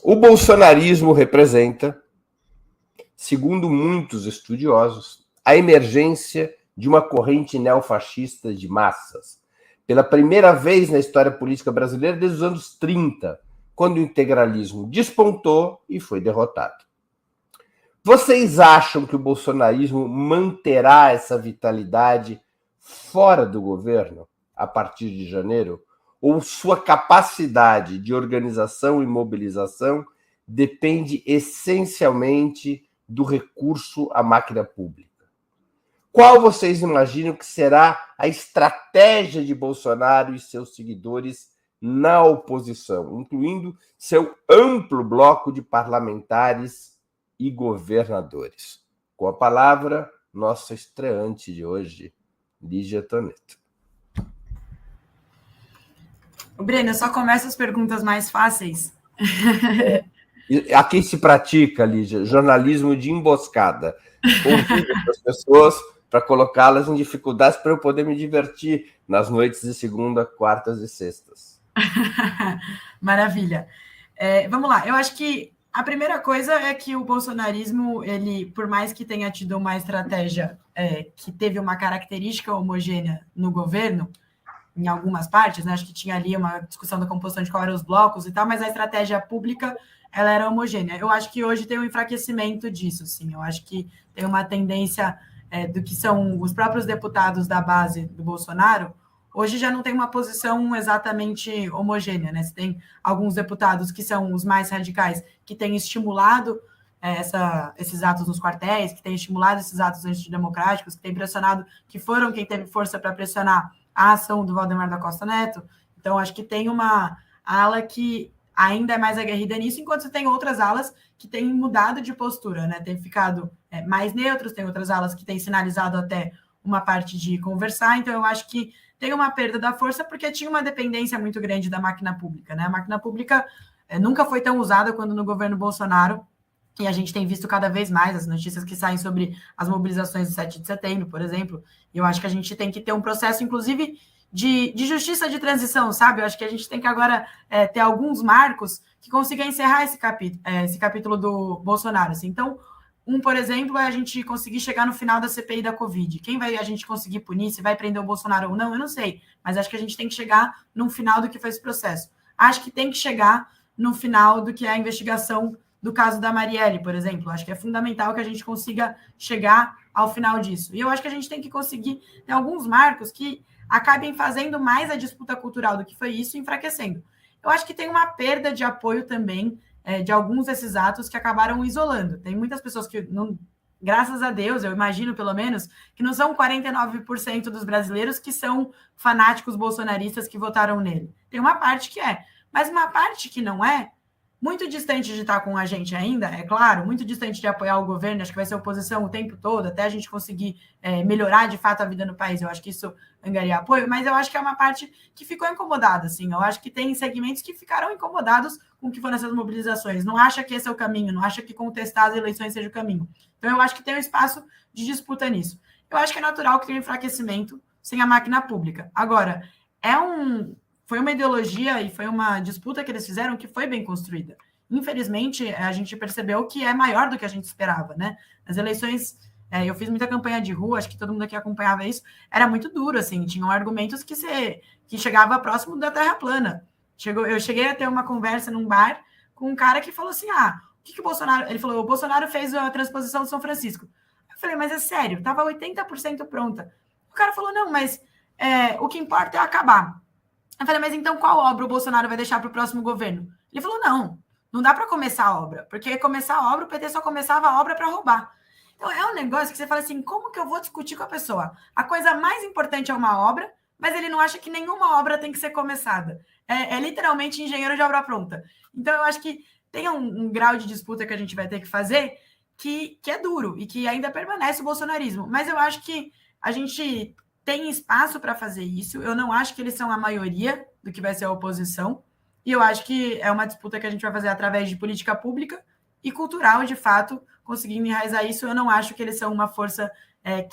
O bolsonarismo representa, segundo muitos estudiosos, a emergência de uma corrente neofascista de massas. Pela primeira vez na história política brasileira desde os anos 30, quando o integralismo despontou e foi derrotado. Vocês acham que o bolsonarismo manterá essa vitalidade fora do governo a partir de janeiro? Ou sua capacidade de organização e mobilização depende essencialmente do recurso à máquina pública? Qual vocês imaginam que será a estratégia de Bolsonaro e seus seguidores na oposição, incluindo seu amplo bloco de parlamentares e governadores? Com a palavra, nossa estreante de hoje, Lígia Toneto. Breno, só começa as perguntas mais fáceis. Aqui se pratica, Lígia, jornalismo de emboscada. Convido as pessoas para colocá-las em dificuldades para eu poder me divertir nas noites de segunda, quartas e sextas. Maravilha. Vamos lá, eu acho que a primeira coisa é que o bolsonarismo, ele, por mais que tenha tido uma estratégia que teve uma característica homogênea no governo, em algumas partes, né? Acho que tinha ali uma discussão da composição de qual eram os blocos e tal, mas a estratégia pública, ela era homogênea. Eu acho que hoje tem um enfraquecimento disso, sim. Eu acho que tem uma tendência do que são os próprios deputados da base do Bolsonaro, hoje já não tem uma posição exatamente homogênea, né? Você tem alguns deputados que são os mais radicais, que têm estimulado esses atos nos quartéis, que têm estimulado esses atos antidemocráticos, que têm pressionado, que foram quem teve força para pressionar a ação do Valdemar da Costa Neto. Então, acho que tem uma ala que ainda é mais aguerrida nisso, enquanto você tem outras alas que têm mudado de postura, né? Tem ficado mais neutros, tem outras alas que têm sinalizado até uma parte de conversar. Então, eu acho que tem uma perda da força porque tinha uma dependência muito grande da máquina pública, né? A máquina pública nunca foi tão usada quanto no governo Bolsonaro, e a gente tem visto cada vez mais as notícias que saem sobre as mobilizações do 7 de setembro, por exemplo, e eu acho que a gente tem que ter um processo, inclusive, de justiça de transição, sabe? Eu acho que a gente tem que agora ter alguns marcos que consigam encerrar esse capítulo do Bolsonaro. Assim. Então, por exemplo, é a gente conseguir chegar no final da CPI da Covid. Quem vai a gente conseguir punir, se vai prender o Bolsonaro ou não, eu não sei, mas acho que a gente tem que chegar no final do que foi esse processo. Acho que tem que chegar no final do que é a investigação do caso da Marielle, por exemplo. Acho que é fundamental que a gente consiga chegar ao final disso. E eu acho que a gente tem que conseguir ter alguns marcos que acabem fazendo mais a disputa cultural do que foi isso, enfraquecendo. Eu acho que tem uma perda de apoio também de alguns desses atos que acabaram isolando. Tem muitas pessoas que, não, graças a Deus, eu imagino pelo menos, que não são 49% dos brasileiros que são fanáticos bolsonaristas que votaram nele. Tem uma parte que é, mas uma parte que não é, muito distante de estar com a gente ainda, é claro, muito distante de apoiar o governo, acho que vai ser oposição o tempo todo, até a gente conseguir melhorar de fato a vida no país, eu acho que isso angariar apoio, mas eu acho que é uma parte que ficou incomodada, assim, eu acho que tem segmentos que ficaram incomodados com o que foram essas mobilizações, não acha que esse é o caminho, não acha que contestar as eleições seja o caminho. Então eu acho que tem um espaço de disputa nisso. Eu acho que é natural que tenha um enfraquecimento sem a máquina pública. Agora, foi uma ideologia e foi uma disputa que eles fizeram que foi bem construída. Infelizmente, a gente percebeu que é maior do que a gente esperava, né? As eleições, eu fiz muita campanha de rua, acho que todo mundo aqui acompanhava isso, era muito duro, assim, tinham argumentos que chegava próximo da terra plana. Eu cheguei a ter uma conversa num bar com um cara que falou assim, o que o Bolsonaro... Ele falou, o Bolsonaro fez a transposição de São Francisco. Eu falei, mas é sério, estava 80% pronta. O cara falou, não, mas o que importa é acabar. Eu falei, mas então qual obra o Bolsonaro vai deixar para o próximo governo? Ele falou, não dá para começar a obra, porque começar a obra, o PT só começava a obra para roubar. Então é um negócio que você fala assim, como que eu vou discutir com a pessoa? A coisa mais importante é uma obra, mas ele não acha que nenhuma obra tem que ser começada. É literalmente engenheiro de obra pronta. Então eu acho que tem um grau de disputa que a gente vai ter que fazer que é duro e que ainda permanece o bolsonarismo. Mas eu acho que a gente tem espaço para fazer isso. Eu não acho que eles são a maioria do que vai ser a oposição. E eu acho que é uma disputa que a gente vai fazer através de política pública e cultural, de fato, conseguindo enraizar isso. Eu não acho que eles são uma força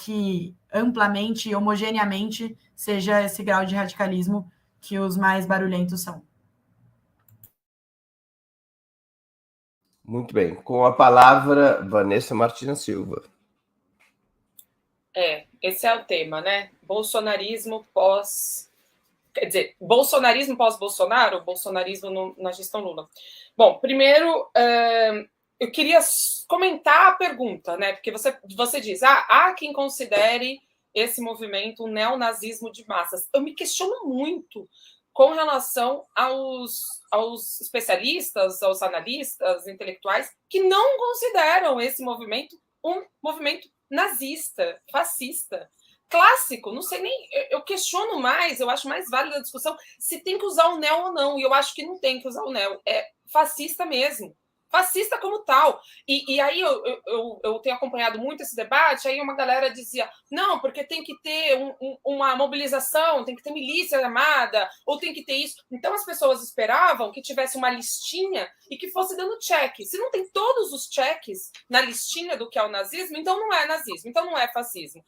que amplamente e homogeneamente seja esse grau de radicalismo que os mais barulhentos são. Muito bem. Com a palavra, Vanessa Martina Silva. Esse é o tema, né? Bolsonarismo pós... Quer dizer, bolsonarismo pós-Bolsonaro, bolsonarismo na gestão Lula. Bom, primeiro, eu queria comentar a pergunta, né? Porque você diz, há quem considere esse movimento um neonazismo de massas. Eu me questiono muito com relação aos especialistas, aos analistas intelectuais, que não consideram esse movimento um movimento nazista, fascista, clássico. Não sei nem, eu questiono mais, eu acho mais válida a discussão se tem que usar o neo ou não, e eu acho que não tem que usar o neo, é fascista mesmo. Fascista como tal. E aí eu tenho acompanhado muito esse debate, aí uma galera dizia, não, porque tem que ter uma mobilização, tem que ter milícia armada, ou tem que ter isso. Então as pessoas esperavam que tivesse uma listinha e que fosse dando check. Se não tem todos os checks na listinha do que é o nazismo, então não é nazismo, então não é fascismo.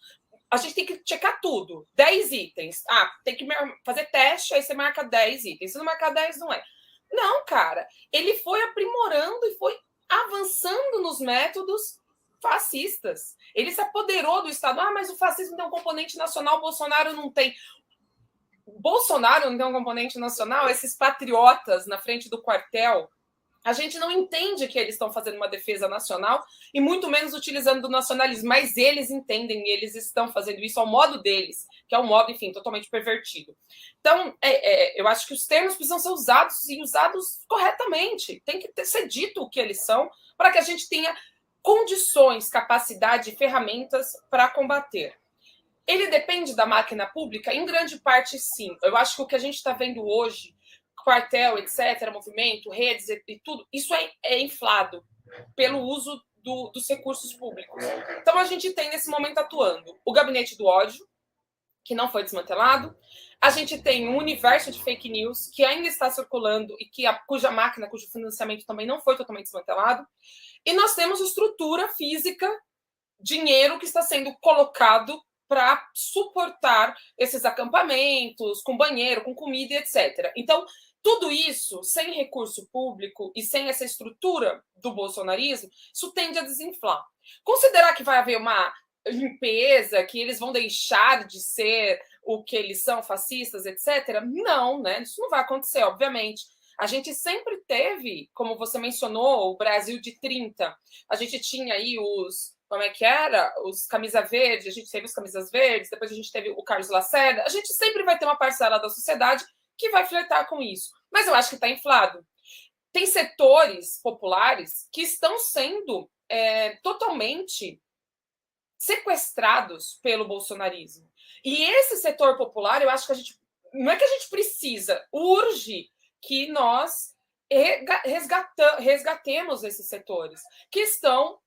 A gente tem que checar tudo. 10 itens. Tem que fazer teste, aí você marca 10 itens. Se não marcar 10, não é. Não, cara, ele foi aprimorando e foi avançando nos métodos fascistas. Ele se apoderou do Estado. Mas o fascismo tem um componente nacional, o Bolsonaro não tem. O Bolsonaro não tem um componente nacional, esses patriotas na frente do quartel, a gente não entende que eles estão fazendo uma defesa nacional e muito menos utilizando do nacionalismo, mas eles entendem e eles estão fazendo isso ao modo deles, que é um modo, enfim, totalmente pervertido. Então, eu acho que os termos precisam ser usados e usados corretamente. Tem que ser dito o que eles são para que a gente tenha condições, capacidade e ferramentas para combater. Ele depende da máquina pública? Em grande parte, sim. Eu acho que o que a gente está vendo hoje, quartel, etc., movimento, redes e tudo, isso é inflado pelo uso dos recursos públicos. Então, a gente tem, nesse momento, atuando o gabinete do ódio, que não foi desmantelado. A gente tem um universo de fake news que ainda está circulando e cuja máquina, cujo financiamento também não foi totalmente desmantelado. E nós temos estrutura física, dinheiro que está sendo colocado para suportar esses acampamentos, com banheiro, com comida, etc. Então, tudo isso, sem recurso público e sem essa estrutura do bolsonarismo, isso tende a desinflar. Considerar que vai haver uma limpeza, que eles vão deixar de ser o que eles são, fascistas, etc. Não, né? Isso não vai acontecer, obviamente. A gente sempre teve, como você mencionou, o Brasil de 30. A gente tinha aí como é que era? Os camisa verde, a gente teve os camisas verdes, depois a gente teve o Carlos Lacerda. A gente sempre vai ter uma parcela da sociedade que vai flertar com isso. Mas eu acho que está inflado. Tem setores populares que estão sendo totalmente sequestrados pelo bolsonarismo. E esse setor popular, eu acho que não é que a gente precisa, urge que nós resgatemos esses setores que estão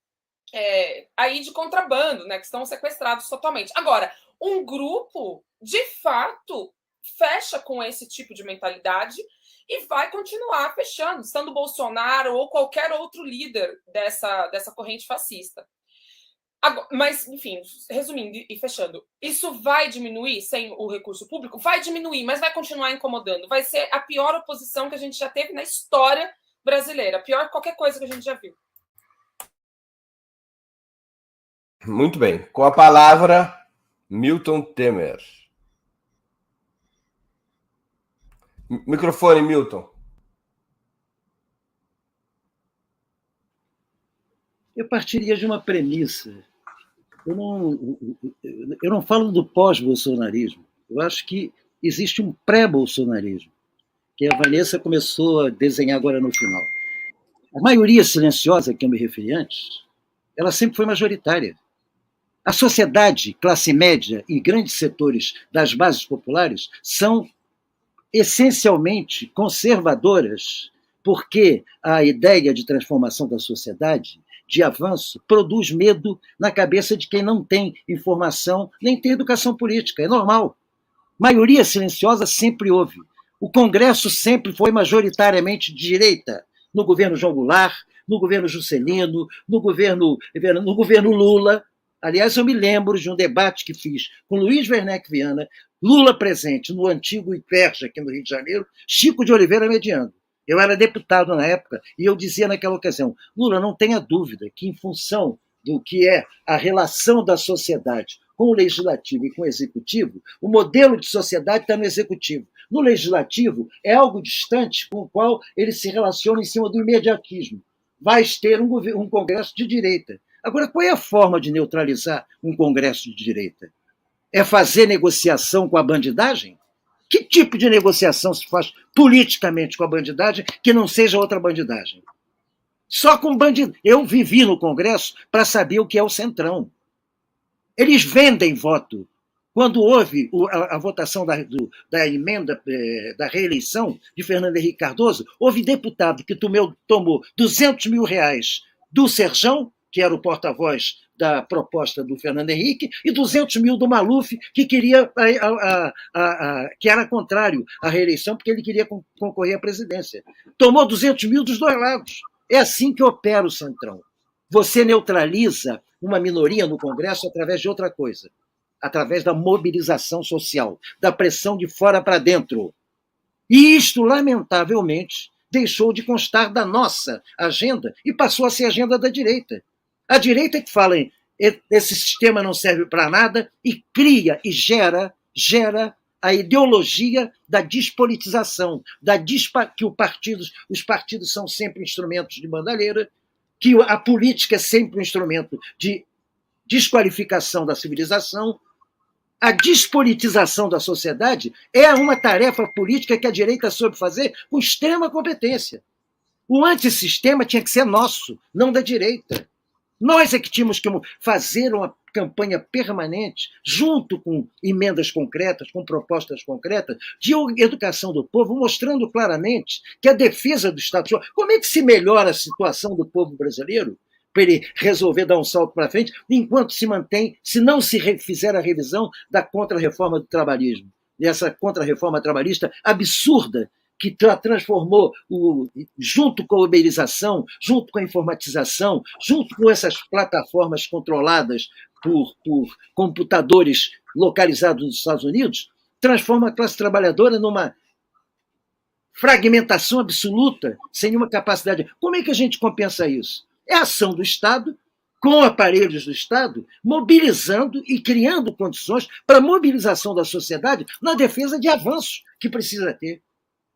aí de contrabando, né, que estão sequestrados totalmente. Agora, um grupo, de fato, fecha com esse tipo de mentalidade e vai continuar fechando, estando Bolsonaro ou qualquer outro líder dessa corrente fascista. Agora, mas, enfim, resumindo e fechando, isso vai diminuir sem o recurso público? Vai diminuir, mas vai continuar incomodando. Vai ser a pior oposição que a gente já teve na história brasileira. Pior que qualquer coisa que a gente já viu. Muito bem. Com a palavra, Milton Temer. Microfone, Milton. Eu partiria de uma premissa. Eu não falo do pós-bolsonarismo. Eu acho que existe um pré-bolsonarismo, que a Vanessa começou a desenhar agora no final. A maioria silenciosa, que eu me referi antes, ela sempre foi majoritária. A sociedade, classe média e grandes setores das bases populares são essencialmente conservadoras, porque a ideia de transformação da sociedade, de avanço, produz medo na cabeça de quem não tem informação, nem tem educação política. É normal. Maioria silenciosa sempre houve. O Congresso sempre foi majoritariamente de direita, no governo João Goulart, no governo Juscelino, no governo Lula. Aliás, eu me lembro de um debate que fiz com Luiz Werneck Viana, Lula presente no antigo IPERJ, aqui no Rio de Janeiro, Chico de Oliveira mediando. Eu era deputado na época e eu dizia naquela ocasião, Lula, não tenha dúvida que, em função do que é a relação da sociedade com o legislativo e com o executivo, o modelo de sociedade está no executivo. No legislativo, é algo distante com o qual ele se relaciona em cima do imediatismo. Vai ter um Congresso de direita. Agora, qual é a forma de neutralizar um Congresso de direita? É fazer negociação com a bandidagem? Que tipo de negociação se faz politicamente com a bandidagem que não seja outra bandidagem? Só com bandido. Eu vivi no Congresso para saber o que é o Centrão. Eles vendem voto. Quando houve a votação da emenda da reeleição de Fernando Henrique Cardoso, houve deputado que tomou R$200 mil do Serjão, que era o porta-voz da proposta do Fernando Henrique, e 200 mil do Maluf, que queria que era contrário à reeleição, porque ele queria concorrer à presidência. Tomou 200 mil dos dois lados. É assim que opera o Centrão. Você neutraliza uma minoria no Congresso através de outra coisa, através da mobilização social, da pressão de fora para dentro. E isto, lamentavelmente, deixou de constar da nossa agenda e passou a ser a agenda da direita. A direita que fala em esse sistema não serve para nada e cria e gera a ideologia da despolitização, que os partidos são sempre instrumentos de bandalheira, que a política é sempre um instrumento de desqualificação da civilização. A despolitização da sociedade é uma tarefa política que a direita soube fazer com extrema competência. O antissistema tinha que ser nosso, não da direita. Nós é que tínhamos que fazer uma campanha permanente, junto com emendas concretas, com propostas concretas, de educação do povo, mostrando claramente que a defesa do Estado... Como é que se melhora a situação do povo brasileiro para ele resolver dar um salto para frente, enquanto se não se fizer a revisão da contra-reforma do trabalhismo? E essa contra-reforma trabalhista absurda, que transformou, junto com a uberização, junto com a informatização, junto com essas plataformas controladas por computadores localizados nos Estados Unidos, transforma a classe trabalhadora numa fragmentação absoluta, sem nenhuma capacidade. Como é que a gente compensa isso? É a ação do Estado, com aparelhos do Estado, mobilizando e criando condições para a mobilização da sociedade na defesa de avanços que precisa ter.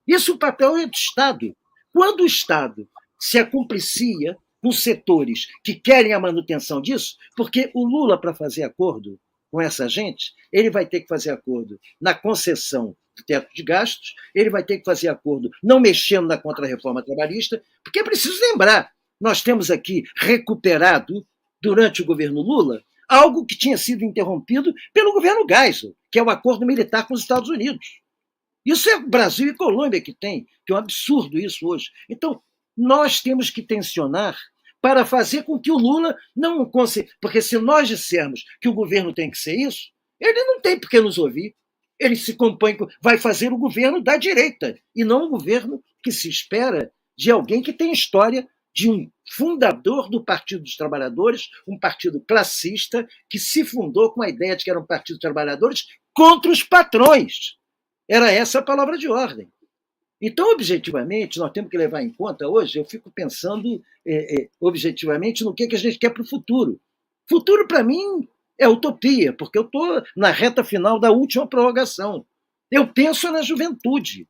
Isso o papel é do Estado. Quando o Estado se acumplicia com setores que querem a manutenção disso, porque o Lula, para fazer acordo com essa gente, ele vai ter que fazer acordo na concessão do teto de gastos, ele vai ter que fazer acordo não mexendo na contra-reforma trabalhista, porque é preciso lembrar, nós temos aqui recuperado, durante o governo Lula, algo que tinha sido interrompido pelo governo Geisel, que é o acordo militar com os Estados Unidos. Isso é Brasil e Colômbia que tem, que é um absurdo isso hoje. Então, nós temos que tensionar para fazer com que o Lula não consiga... Porque se nós dissermos que o governo tem que ser isso, ele não tem por que nos ouvir. Ele se compõe, vai fazer o governo da direita, e não o governo que se espera de alguém que tem história de um fundador do Partido dos Trabalhadores, um partido classista, que se fundou com a ideia de que era um partido dos trabalhadores contra os patrões. Era essa a palavra de ordem. Então, objetivamente, nós temos que levar em conta hoje, eu fico pensando objetivamente no que a gente quer para o futuro. Futuro, para mim, é utopia, porque eu estou na reta final da última prorrogação. Eu penso na juventude.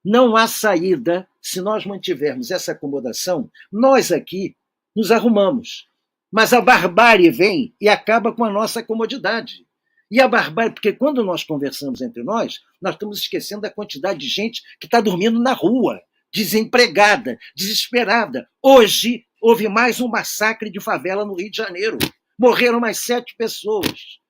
Não há saída se nós mantivermos essa acomodação. Nós aqui nos arrumamos, mas a barbárie vem e acaba com a nossa comodidade. E a barbárie, porque quando nós conversamos entre nós estamos esquecendo da quantidade de gente que está dormindo na rua, desempregada, desesperada. Hoje houve mais um massacre de favela no Rio de Janeiro. Morreram mais 7 pessoas.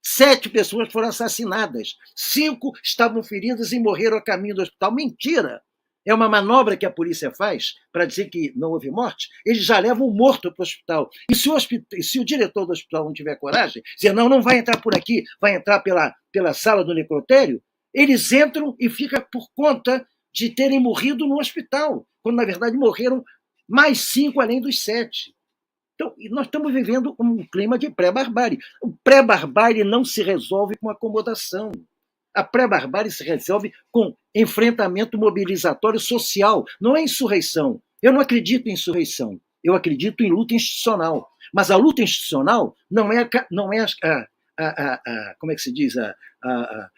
7 pessoas foram assassinadas. 5 estavam feridas e morreram a caminho do hospital. Mentira! É uma manobra que a polícia faz para dizer que não houve morte. Eles já levam o morto para o hospital. E se o diretor do hospital não tiver coragem, dizer não vai entrar por aqui, vai entrar pela sala do necrotério, eles entram e fica por conta de terem morrido no hospital, quando, na verdade, morreram mais 5 além dos 7. Então, nós estamos vivendo um clima de pré-barbárie. O pré-barbárie não se resolve com acomodação. A pré-barbárie se resolve com enfrentamento mobilizatório social, não é insurreição. Eu não acredito em insurreição, eu acredito em luta institucional. Mas a luta institucional não é como é que se diz? A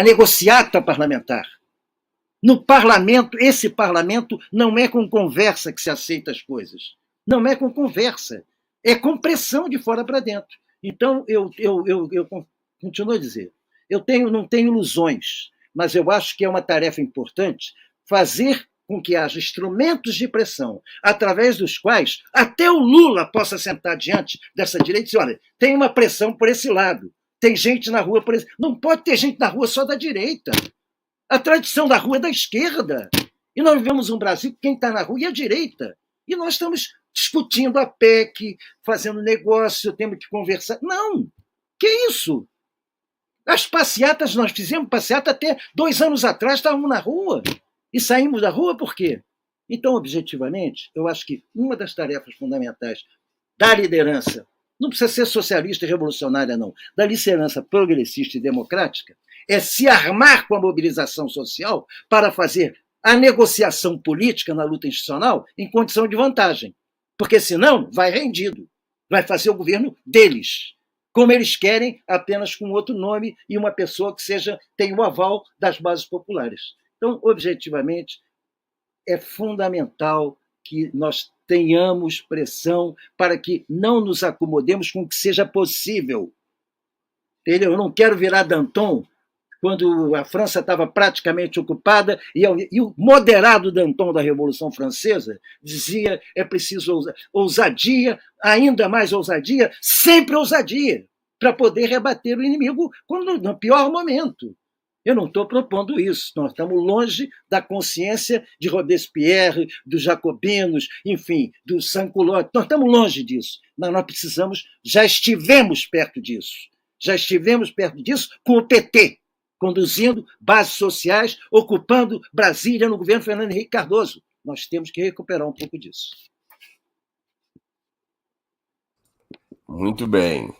negociata parlamentar. No parlamento, esse parlamento não é com conversa que se aceita as coisas. Não é com conversa. É com pressão de fora para dentro. Então, eu continuo a dizer, não tenho ilusões, mas eu acho que é uma tarefa importante fazer com que haja instrumentos de pressão, através dos quais até o Lula possa sentar diante dessa direita e dizer, olha, tem uma pressão por esse lado, tem gente na rua por esse... Não pode ter gente na rua só da direita. A tradição da rua é da esquerda. E nós vivemos um Brasil que quem está na rua é a direita. E nós estamos discutindo a PEC, fazendo negócio, temos que conversar. Não! Que isso? As passeatas, nós fizemos passeata até 2 anos atrás, estávamos na rua. E saímos da rua por quê? Então, objetivamente, eu acho que uma das tarefas fundamentais da liderança, não precisa ser socialista e revolucionária, não, da liderança progressista e democrática, é se armar com a mobilização social para fazer a negociação política na luta institucional em condição de vantagem. Porque, senão, vai rendido. Vai fazer o governo deles. Como eles querem, apenas com outro nome e uma pessoa que tenha o aval das bases populares. Então, objetivamente, é fundamental que nós tenhamos pressão para que não nos acomodemos com o que seja possível. Entendeu? Eu não quero virar Danton quando a França estava praticamente ocupada, e o moderado Danton da Revolução Francesa dizia é preciso ousadia, ainda mais ousadia, sempre ousadia, para poder rebater o inimigo no pior momento. Eu não estou propondo isso, nós estamos longe da consciência de Robespierre, dos jacobinos, enfim, do Sans-Culotte, nós estamos longe disso, mas nós já estivemos perto disso com o PT, conduzindo bases sociais, ocupando Brasília no governo Fernando Henrique Cardoso. Nós temos que recuperar um pouco disso. Muito bem.